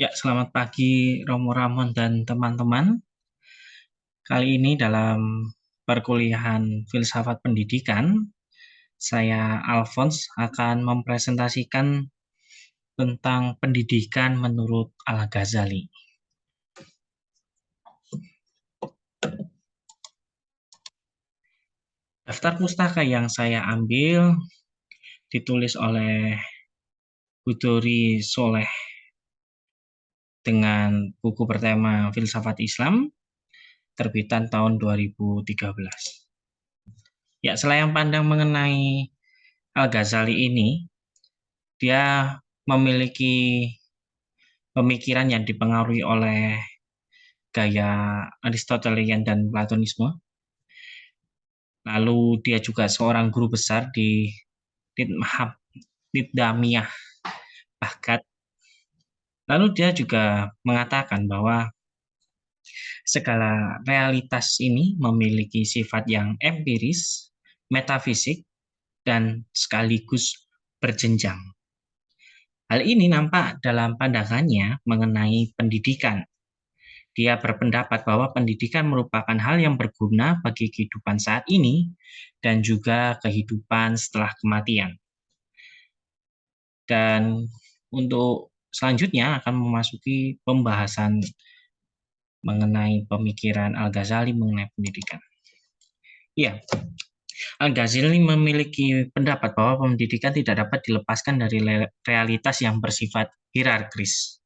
Ya, selamat pagi Romo Ramon dan teman-teman. Kali ini dalam perkuliahan Filsafat Pendidikan, saya Alphonse akan mempresentasikan tentang pendidikan menurut Al-Ghazali. Daftar pustaka yang saya ambil ditulis oleh Budori Soleh dengan buku bertema Filsafat Islam, terbitan tahun 2013. Ya, selayang pandang mengenai Al-Ghazali ini, dia memiliki pemikiran yang dipengaruhi oleh gaya Aristotelian dan Platonisme. Lalu dia juga seorang guru besar di Nidamiyah Baghdad. Lalu dia juga mengatakan bahwa segala realitas ini memiliki sifat yang empiris, metafisik, dan sekaligus berjenjang. Hal ini nampak dalam pandangannya mengenai pendidikan. Dia berpendapat bahwa pendidikan merupakan hal yang berguna bagi kehidupan saat ini dan juga kehidupan setelah kematian. Dan untuk selanjutnya akan memasuki pembahasan mengenai pemikiran Al-Ghazali mengenai pendidikan. Ya, Al-Ghazali memiliki pendapat bahwa pendidikan tidak dapat dilepaskan dari realitas yang bersifat hierarkis.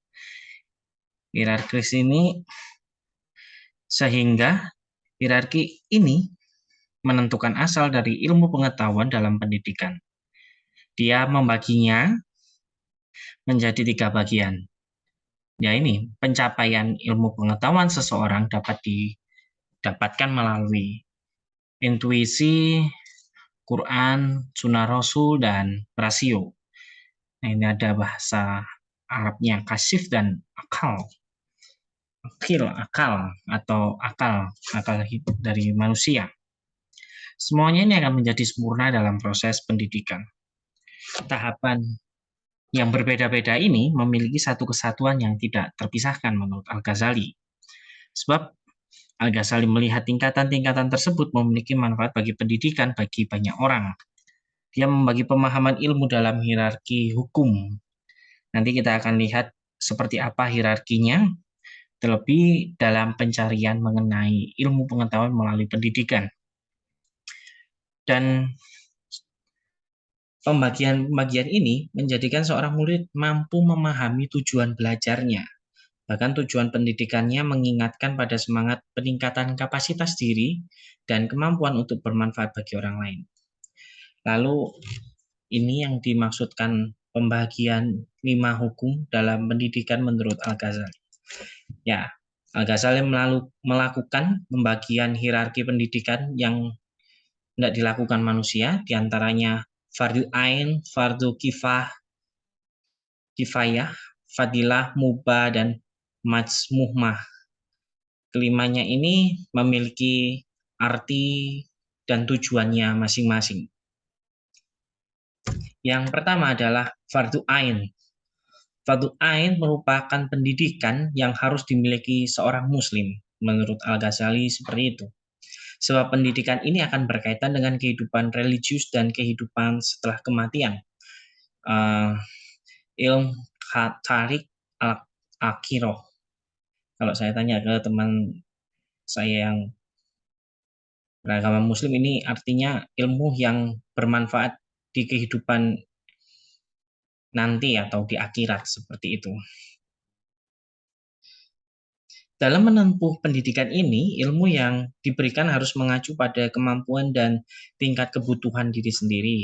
Hierarkis ini sehingga hierarki ini menentukan asal dari ilmu pengetahuan dalam pendidikan. Dia membaginya menjadi 3 bagian. Ya, ini pencapaian ilmu pengetahuan seseorang dapat didapatkan melalui intuisi, Quran, Sunnah Rasul, dan rasio. Nah, ini ada bahasa Arabnya kasif dan akal. Akal atau akal dari manusia. Semuanya ini akan menjadi sempurna dalam proses pendidikan. Tahapan yang berbeda-beda ini memiliki satu kesatuan yang tidak terpisahkan menurut Al-Ghazali. Sebab Al-Ghazali melihat tingkatan-tingkatan tersebut memiliki manfaat bagi pendidikan bagi banyak orang. Dia membagi pemahaman ilmu dalam hierarki hukum. Nanti kita akan lihat seperti apa hierarkinya, terlebih dalam pencarian mengenai ilmu pengetahuan melalui pendidikan. Dan pembagian ini menjadikan seorang murid mampu memahami tujuan belajarnya. Bahkan tujuan pendidikannya mengingatkan pada semangat peningkatan kapasitas diri dan kemampuan untuk bermanfaat bagi orang lain. Lalu ini yang dimaksudkan pembagian 5 hukum dalam pendidikan menurut Al-Ghazali. Ya, Al-Ghazali melakukan pembagian hierarki pendidikan yang tidak dilakukan manusia, diantaranya fardu ain, fardu kifayah, fadilah, mubah, dan majmuhmah. Kelimanya ini memiliki arti dan tujuannya masing-masing. Yang pertama adalah fardu ain. Fardu ain merupakan pendidikan yang harus dimiliki seorang muslim. Menurut Al-Ghazali seperti itu. Sebab pendidikan ini akan berkaitan dengan kehidupan religius dan kehidupan setelah kematian. Ilm tarik al-akhiroh. Kalau saya tanya ke teman saya yang beragama muslim, ini artinya ilmu yang bermanfaat di kehidupan nanti atau di akhirat, seperti itu. Dalam menempuh pendidikan ini, ilmu yang diberikan harus mengacu pada kemampuan dan tingkat kebutuhan diri sendiri.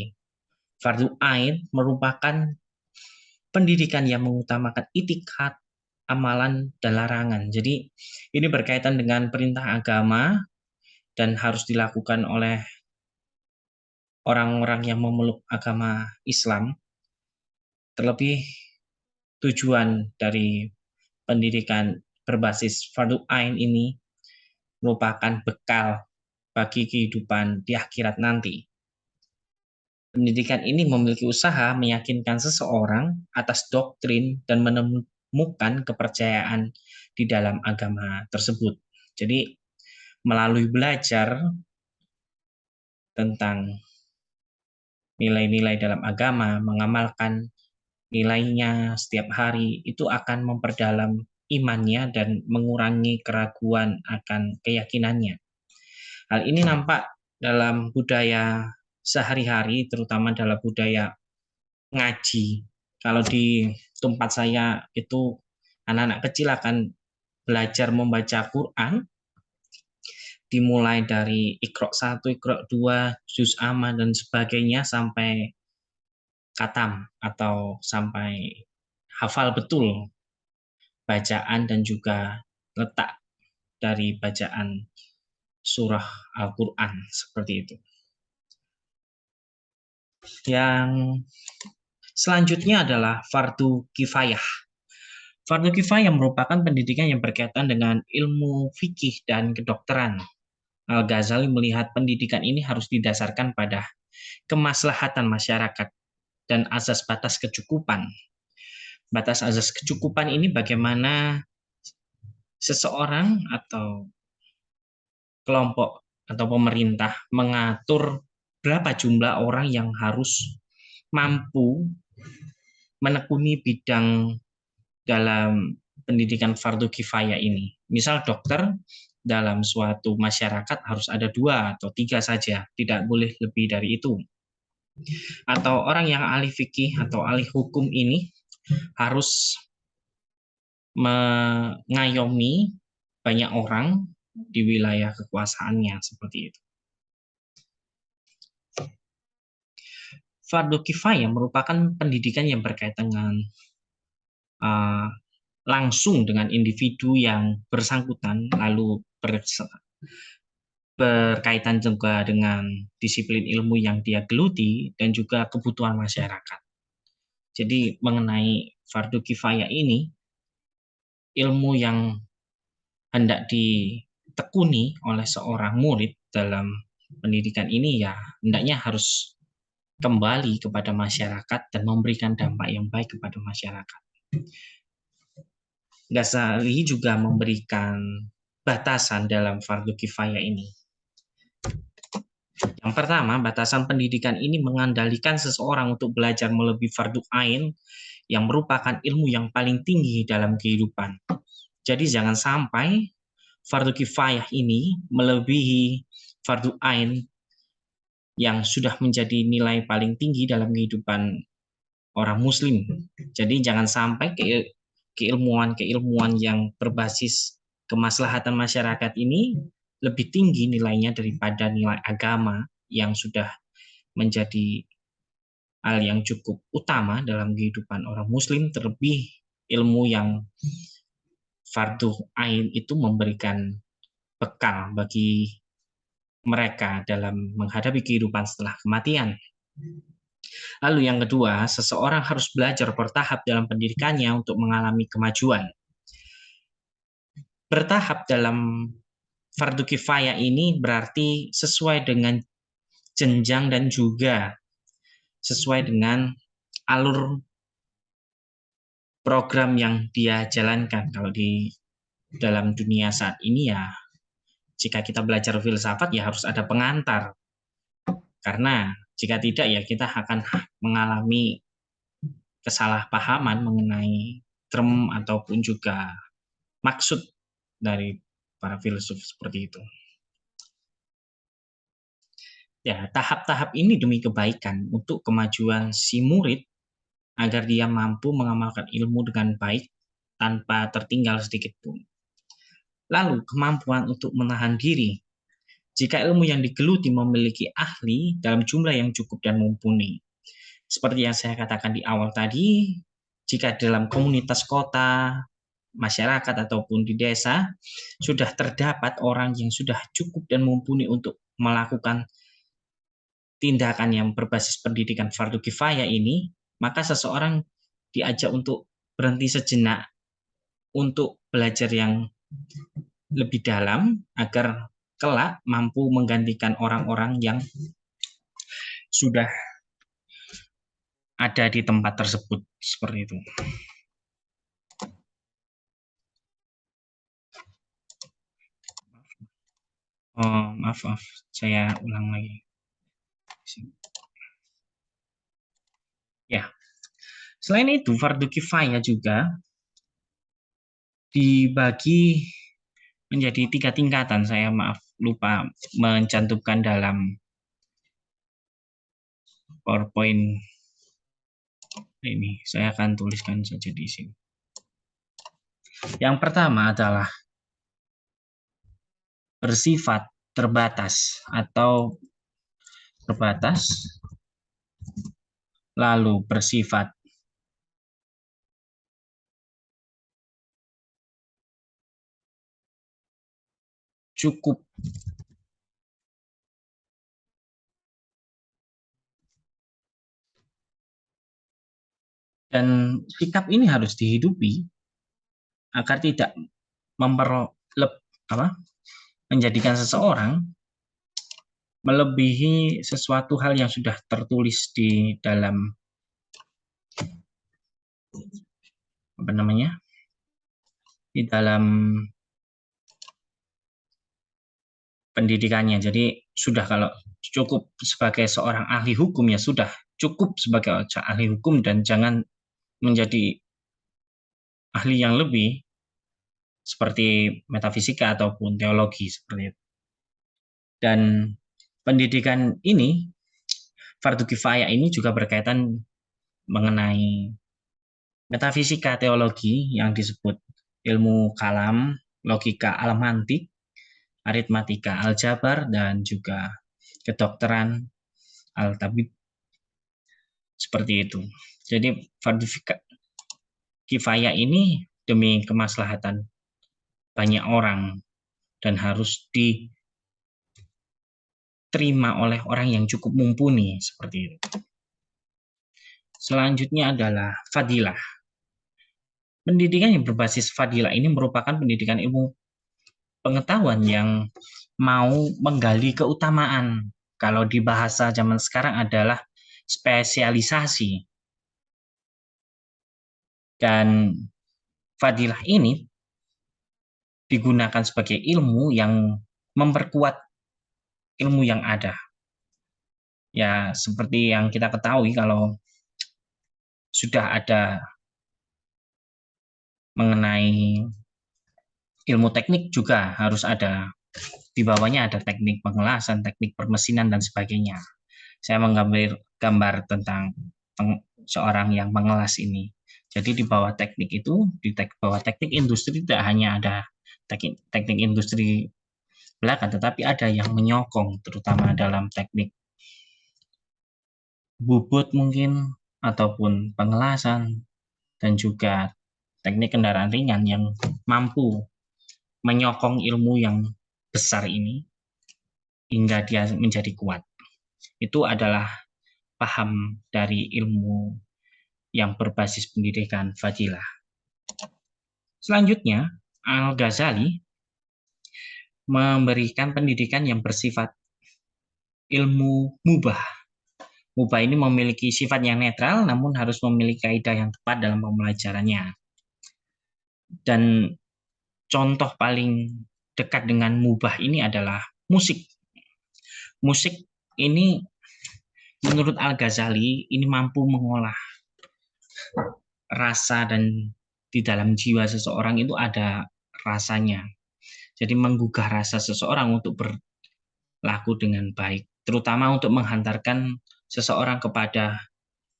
Fardu ain merupakan pendidikan yang mengutamakan itikat, amalan, dan larangan. Jadi ini berkaitan dengan perintah agama dan harus dilakukan oleh orang-orang yang memeluk agama Islam. Terlebih tujuan dari pendidikan berbasis fardu ain ini merupakan bekal bagi kehidupan di akhirat nanti. Pendidikan ini memiliki usaha meyakinkan seseorang atas doktrin dan menemukan kepercayaan di dalam agama tersebut. Jadi melalui belajar tentang nilai-nilai dalam agama, mengamalkan nilainya setiap hari, itu akan memperdalam imannya dan mengurangi keraguan akan keyakinannya. Hal ini nampak dalam budaya sehari-hari, terutama dalam budaya ngaji. Kalau di tempat saya itu anak-anak kecil akan belajar membaca Quran, dimulai dari Iqra 1, Iqra 2, Juz Amma, dan sebagainya sampai khatam atau sampai hafal betul bacaan dan juga letak dari bacaan surah Al-Quran, seperti itu. Yang selanjutnya adalah fardu kifayah. Fardu kifayah merupakan pendidikan yang berkaitan dengan ilmu fikih dan kedokteran. Al-Ghazali melihat pendidikan ini harus didasarkan pada kemaslahatan masyarakat dan azas batas kecukupan. Batas azas kecukupan ini bagaimana seseorang atau kelompok atau pemerintah mengatur berapa jumlah orang yang harus mampu menekuni bidang dalam pendidikan fardu kifayah ini. Misal dokter dalam suatu masyarakat harus ada 2 atau 3 saja, tidak boleh lebih dari itu. Atau orang yang ahli fikih atau ahli hukum ini harus mengayomi banyak orang di wilayah kekuasaannya, seperti itu. Fardu kifayah merupakan pendidikan yang berkaitan dengan langsung dengan individu yang bersangkutan, lalu berkaitan juga dengan disiplin ilmu yang dia geluti dan juga kebutuhan masyarakat. Jadi mengenai fardu kifayah ini, ilmu yang hendak ditekuni oleh seorang murid dalam pendidikan ini ya hendaknya harus kembali kepada masyarakat dan memberikan dampak yang baik kepada masyarakat. Ghazali juga memberikan batasan dalam fardu kifayah ini. Yang pertama, batasan pendidikan ini mengandalkan seseorang untuk belajar melebihi fardu ain yang merupakan ilmu yang paling tinggi dalam kehidupan. Jadi jangan sampai fardu kifayah ini melebihi fardu ain yang sudah menjadi nilai paling tinggi dalam kehidupan orang muslim. Jadi jangan sampai keilmuan-keilmuan yang berbasis kemaslahatan masyarakat ini lebih tinggi nilainya daripada nilai agama yang sudah menjadi hal yang cukup utama dalam kehidupan orang muslim, terlebih ilmu yang fardu ain itu memberikan bekal bagi mereka dalam menghadapi kehidupan setelah kematian. Lalu yang kedua, seseorang harus belajar bertahap dalam pendidikannya untuk mengalami kemajuan. Bertahap dalam fardu kifayah ini berarti sesuai dengan jenjang dan juga sesuai dengan alur program yang dia jalankan. Kalau di dalam dunia saat ini ya, jika kita belajar filsafat ya harus ada pengantar. Karena jika tidak ya kita akan mengalami kesalahpahaman mengenai term ataupun juga maksud dari para filsuf seperti itu. Ya, tahap-tahap ini demi kebaikan untuk kemajuan si murid agar dia mampu mengamalkan ilmu dengan baik tanpa tertinggal sedikit pun. Lalu, kemampuan untuk menahan diri. Jika ilmu yang digeluti memiliki ahli dalam jumlah yang cukup dan mumpuni. Seperti yang saya katakan di awal tadi, jika dalam komunitas kota, masyarakat ataupun di desa sudah terdapat orang yang sudah cukup dan mumpuni untuk melakukan tindakan yang berbasis pendidikan fardu kifayah ini, maka seseorang diajak untuk berhenti sejenak untuk belajar yang lebih dalam agar kelak mampu menggantikan orang-orang yang sudah ada di tempat tersebut, seperti itu. Oh, maaf, maaf. Saya ulang lagi. Ya, selain itu fardu kifayah juga dibagi menjadi 3 tingkatan. Saya maaf lupa mencantumkan dalam PowerPoint ini. Saya akan tuliskan saja di sini. Yang pertama adalah bersifat terbatas atau terbatas, lalu bersifat cukup, dan sikap ini harus dihidupi agar tidak menjadikan seseorang melebihi sesuatu hal yang sudah tertulis di dalam di dalam pendidikannya. Jadi sudah, kalau cukup sebagai seorang ahli hukum ya sudah cukup sebagai ahli hukum, dan jangan menjadi ahli yang lebih seperti metafisika ataupun teologi seperti itu. Dan pendidikan ini, fardu kifayah ini juga berkaitan mengenai metafisika teologi yang disebut ilmu kalam, logika almantik, aritmatika aljabar, dan juga kedokteran al-tabib, seperti itu. Jadi fardu kifayah ini demi kemaslahatan banyak orang dan harus diterima oleh orang yang cukup mumpuni, seperti itu. Selanjutnya adalah fadilah. Pendidikan yang berbasis fadilah ini merupakan pendidikan ilmu pengetahuan yang mau menggali keutamaan. Kalau di bahasa zaman sekarang adalah spesialisasi. Dan fadilah ini digunakan sebagai ilmu yang memperkuat ilmu yang ada. Ya, seperti yang kita ketahui, kalau sudah ada mengenai ilmu teknik, juga harus ada di bawahnya, ada teknik pengelasan, teknik permesinan, dan sebagainya. Saya menggambar gambar tentang seorang yang mengelas ini. Jadi di bawah teknik itu, bawah teknik industri tidak hanya ada teknik industri belaka, tetapi ada yang menyokong, terutama dalam teknik bubut mungkin, ataupun pengelasan, dan juga teknik kendaraan ringan yang mampu menyokong ilmu yang besar ini hingga dia menjadi kuat. Itu adalah paham dari ilmu yang berbasis pendidikan fadilah. Selanjutnya, Al-Ghazali memberikan pendidikan yang bersifat ilmu mubah. Mubah ini memiliki sifat yang netral, namun harus memiliki kaidah yang tepat dalam pembelajarannya. Dan contoh paling dekat dengan mubah ini adalah musik. Musik ini menurut Al-Ghazali ini mampu mengolah rasa, dan di dalam jiwa seseorang itu ada rasanya. Jadi menggugah rasa seseorang untuk berlaku dengan baik, terutama untuk menghantarkan seseorang kepada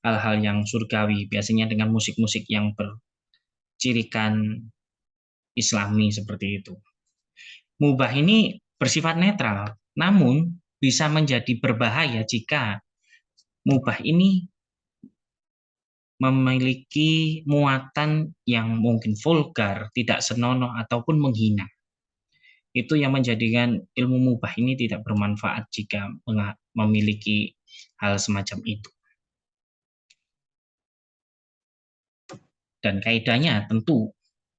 hal-hal yang surgawi, biasanya dengan musik-musik yang bercirikan Islami seperti itu. Mubah ini bersifat netral, namun bisa menjadi berbahaya jika mubah ini memiliki muatan yang mungkin vulgar, tidak senonoh, ataupun menghina. Itu yang menjadikan ilmu mubah ini tidak bermanfaat jika memiliki hal semacam itu. Dan kaidahnya tentu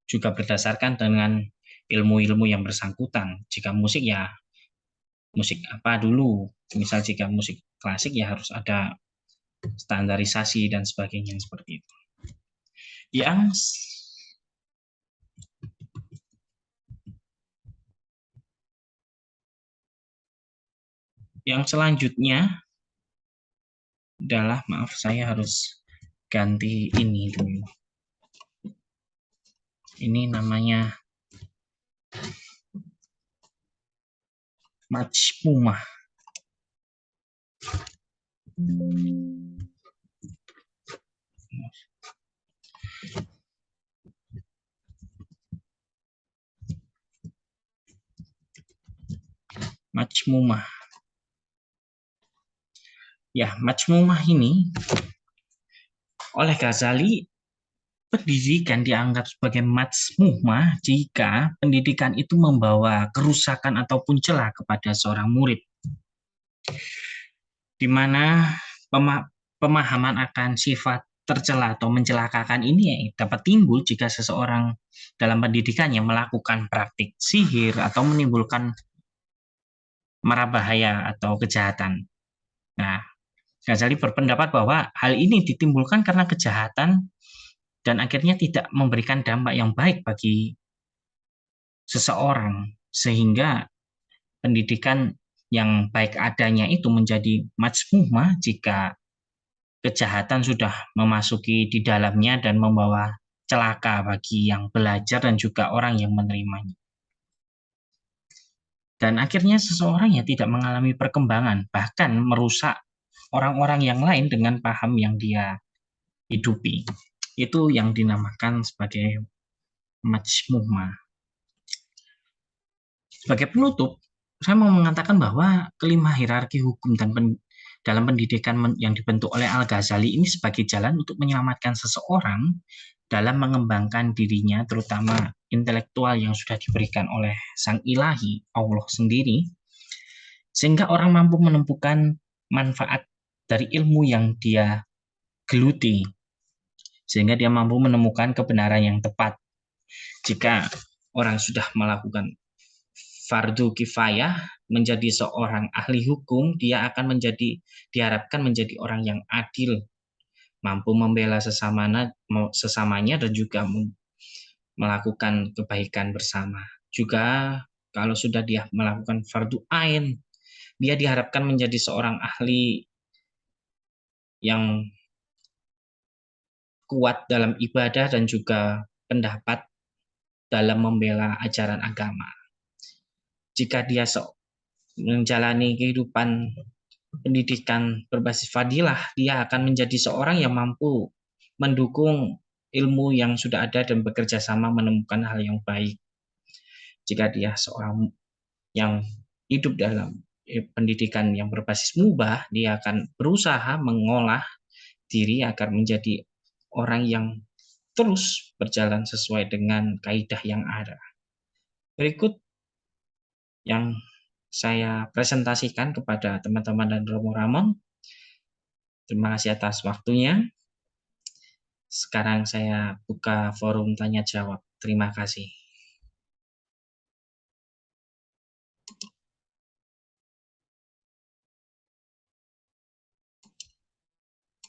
juga berdasarkan dengan ilmu-ilmu yang bersangkutan. Jika musik ya musik apa dulu, misal jika musik klasik ya harus ada standarisasi dan sebagainya seperti itu. Yang Yang selanjutnya adalah, maaf saya harus ganti ini dulu. Ini namanya majmumah. Majmumah. Ya, majmumah ini oleh Ghazali, pendidikan dianggap sebagai majmumah jika pendidikan itu membawa kerusakan ataupun celah kepada seorang murid, di mana pemahaman akan sifat tercela atau mencelakakan ini dapat timbul jika seseorang dalam pendidikannya melakukan praktik sihir atau menimbulkan mara bahaya atau kejahatan. Nah, Ghazali berpendapat bahwa hal ini ditimbulkan karena kejahatan dan akhirnya tidak memberikan dampak yang baik bagi seseorang, sehingga pendidikan yang baik adanya itu menjadi majmumah jika kejahatan sudah memasuki di dalamnya dan membawa celaka bagi yang belajar dan juga orang yang menerimanya. Dan akhirnya seseorang yang tidak mengalami perkembangan, bahkan merusak orang-orang yang lain dengan paham yang dia hidupi. Itu yang dinamakan sebagai majmumah. Sebagai penutup, saya mau mengatakan bahwa kelima hierarki hukum dan dalam pendidikan yang dibentuk oleh Al-Ghazali ini sebagai jalan untuk menyelamatkan seseorang dalam mengembangkan dirinya, terutama intelektual yang sudah diberikan oleh Sang Ilahi, Allah sendiri, sehingga orang mampu menemukan manfaat dari ilmu yang dia geluti, sehingga dia mampu menemukan kebenaran yang tepat. Jika orang sudah melakukan fardu kifayah menjadi seorang ahli hukum, dia akan diharapkan menjadi orang yang adil, mampu membela sesamanya dan juga melakukan kebaikan bersama. Juga kalau sudah dia melakukan fardu ain, dia diharapkan menjadi seorang ahli yang kuat dalam ibadah dan juga pendapat dalam membela ajaran agama. Jika dia menjalani kehidupan pendidikan berbasis fadilah, dia akan menjadi seorang yang mampu mendukung ilmu yang sudah ada dan bekerja sama menemukan hal yang baik. Jika dia seorang yang hidup dalam pendidikan yang berbasis mubah, dia akan berusaha mengolah diri agar menjadi orang yang terus berjalan sesuai dengan kaidah yang ada. Berikut yang saya presentasikan kepada teman-teman dan Romo Ramon. Terima kasih atas waktunya. Sekarang saya buka forum tanya jawab. Terima kasih.